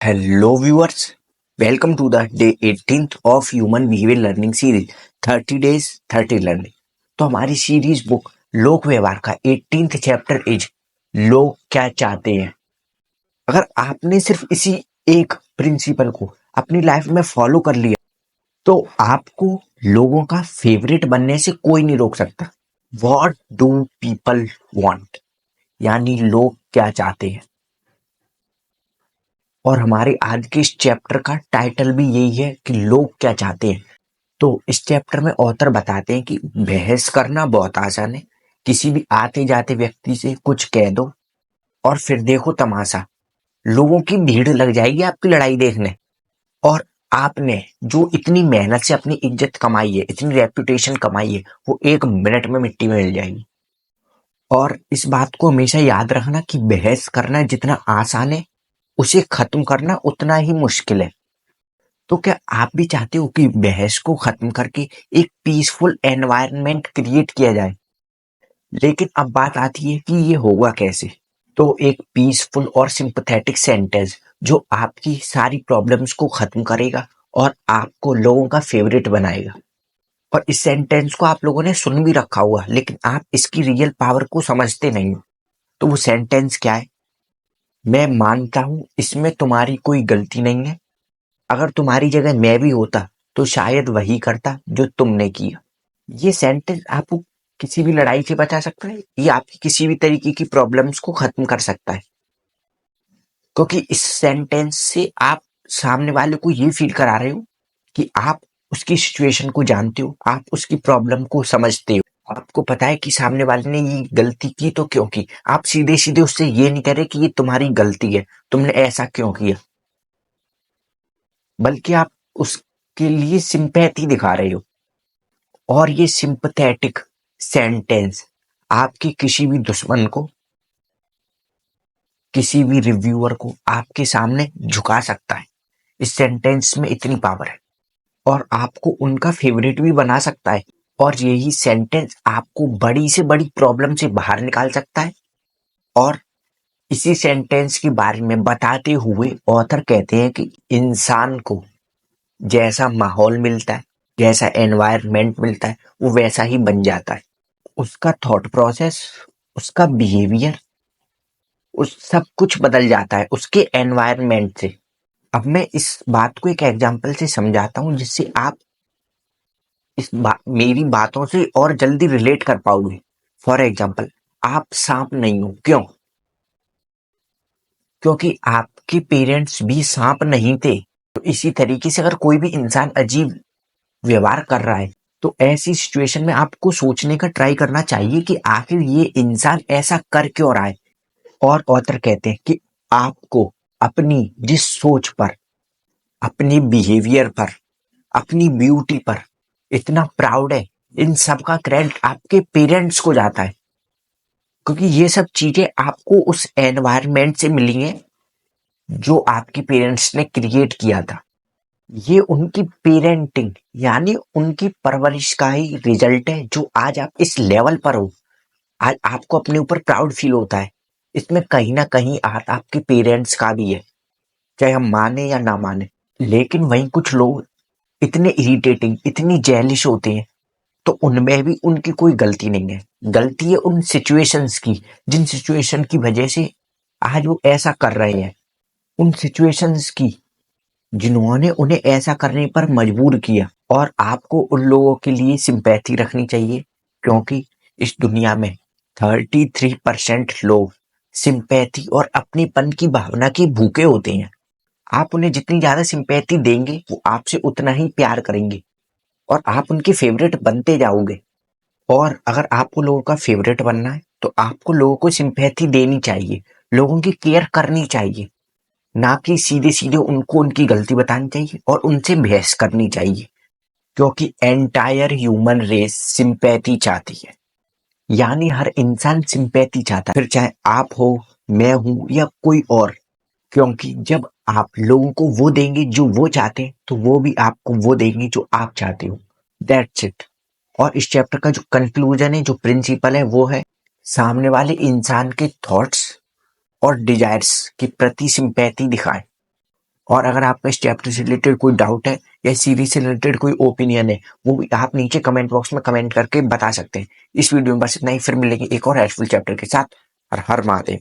Hello viewers, welcome to the day 18th of Human Behavior Learning Series 30 Days 30 Learning। तो हमारी series book लोक व्यवहार का 18th chapter is लोग क्या चाहते हैं। अगर आपने सिर्फ इसी एक प्रिंसिपल को अपनी लाइफ में फॉलो कर लिया तो आपको लोगों का फेवरेट बनने से कोई नहीं रोक सकता। What do people want? यानी लोग क्या चाहते हैं। और हमारे आज के इस चैप्टर का टाइटल भी यही है कि लोग क्या चाहते हैं। तो इस चैप्टर में ऑथर बताते हैं कि बहस करना बहुत आसान है। किसी भी आते जाते व्यक्ति से कुछ कह दो और फिर देखो तमाशा, लोगों की भीड़ लग जाएगी आपकी लड़ाई देखने। और आपने जो इतनी मेहनत से अपनी इज्जत कमाई है, इतनी रेपुटेशन कमाई है, वो एक मिनट में मिट्टी में मिल जाएगी। और इस बात को हमेशा याद रखना कि बहस करना जितना आसान है, उसे खत्म करना उतना ही मुश्किल है। तो क्या आप भी चाहते हो कि बहस को खत्म करके एक पीसफुल एनवायरनमेंट क्रिएट किया जाए? लेकिन अब बात आती है कि ये होगा कैसे। तो एक पीसफुल और सिंपैथेटिक सेंटेंस जो आपकी सारी प्रॉब्लम्स को खत्म करेगा और आपको लोगों का फेवरेट बनाएगा। और इस सेंटेंस को आप लोगों ने सुन भी रखा होगा, लेकिन आप इसकी रियल पावर को समझते नहीं हो। तो वो सेंटेंस क्या है? मैं मानता हूं इसमें तुम्हारी कोई गलती नहीं है। अगर तुम्हारी जगह मैं भी होता तो शायद वही करता जो तुमने किया। ये सेंटेंस आपको किसी भी लड़ाई से बचा सकता है। ये आपकी किसी भी तरीके की प्रॉब्लम्स को खत्म कर सकता है, क्योंकि इस सेंटेंस से आप सामने वाले को ये फील करा रहे हो कि आप उसकी सिचुएशन को जानते हो, आप उसकी प्रॉब्लम को समझते हो। आपको पता है कि सामने वाले ने ये गलती की तो क्यों की। आप सीधे सीधे उससे ये नहीं कह रहे कि ये तुम्हारी गलती है, तुमने ऐसा क्यों किया, बल्कि आप उसके लिए सिंपैथी दिखा रहे हो। और ये सिंपैथेटिक सेंटेंस आपके किसी भी दुश्मन को, किसी भी रिव्यूअर को आपके सामने झुका सकता है। इस सेंटेंस में इतनी पावर है और आपको उनका फेवरेट भी बना सकता है। और यही सेंटेंस आपको बड़ी से बड़ी प्रॉब्लम से बाहर निकाल सकता है। और इसी सेंटेंस के बारे में बताते हुए ऑथर कहते हैं कि इंसान को जैसा माहौल मिलता है, जैसा एनवायरनमेंट मिलता है, वो वैसा ही बन जाता है। उसका थॉट प्रोसेस, उसका बिहेवियर, उस सब कुछ बदल जाता है उसके एनवायरनमेंट से। अब मैं इस बात को एक एग्जांपल से समझाता हूँ, जिससे आप मेरी बातों से और जल्दी रिलेट कर पाओगे। फॉर एग्जांपल, आप सांप नहीं हो। क्यों? क्योंकि आपके पेरेंट्स भी सांप नहीं थे। तो इसी तरीके से अगर कोई भी इंसान अजीब व्यवहार कर रहा है तो ऐसी सिचुएशन में आपको सोचने का ट्राई करना चाहिए कि आखिर ये इंसान ऐसा कर क्यों रहा है। और ऑथर कहते हैं कि आपको अपनी जिस सोच पर, अपने बिहेवियर पर, अपनी ब्यूटी पर इतना प्राउड है, इन सब का क्रेडिट आपके पेरेंट्स को जाता है। क्योंकि ये सब चीजें आपको उस एनवायरनमेंट से मिली हैं जो आपके पेरेंट्स ने क्रिएट किया था। ये उनकी पेरेंटिंग यानी उनकी परवरिश का ही रिजल्ट है जो आज आप इस लेवल पर हो। आज आपको अपने ऊपर प्राउड फील होता है। इसमें कहीं ना कहीं हाथ आपके पेरेंट्स का भी है, चाहे हम माने या ना माने। लेकिन वहीं कुछ लोग इतने इरिटेटिंग, इतनी जेलिश होते हैं, तो उनमें भी उनकी कोई गलती नहीं है। गलती है उन सिचुएशंस की, जिन सिचुएशन की वजह से आज वो ऐसा कर रहे हैं। उन सिचुएशंस की जिन्होंने उन्हें ऐसा करने पर मजबूर किया। और आपको उन लोगों के लिए सिंपैथी रखनी चाहिए, क्योंकि इस दुनिया में 33% लोग सिंपैथी और अपनेपन की भावना के भूखे होते हैं। आप उन्हें जितनी ज्यादा सिंपैथी देंगे, वो आपसे उतना ही प्यार करेंगे और आप उनके फेवरेट बनते जाओगे। और अगर आपको लोगों का फेवरेट बनना है तो आपको लोगों को सिंपैथी देनी चाहिए, लोगों की केयर करनी चाहिए, ना कि सीधे सीधे उनको उनकी गलती बतानी चाहिए और उनसे बहस करनी चाहिए। क्योंकि एंटायर ह्यूमन रेस सिंपैथी चाहती है, यानी हर इंसान सिंपैथी चाहता है, फिर चाहे आप हो, मैं हूं या कोई और। क्योंकि जब आप लोगों को वो देंगे जो वो चाहते हैं, तो वो भी आपको वो देंगे जो आप चाहते हो। That's it. और इस चैप्टर का जो कंक्लूजन है, जो प्रिंसिपल है, वो है सामने वाले इंसान के थॉट्स और डिजायर्स के प्रति सिंपैथी दिखाएं। और अगर आपका इस चैप्टर से रिलेटेड कोई डाउट है या सीरीज से रिलेटेड कोई ओपिनियन है, वो भी आप नीचे कमेंट बॉक्स में कमेंट करके बता सकते हैं। इस वीडियो में बस इतना ही, फिर मिलेंगे एक और हेल्पफुल चैप्टर के साथ। हर हर महादेव।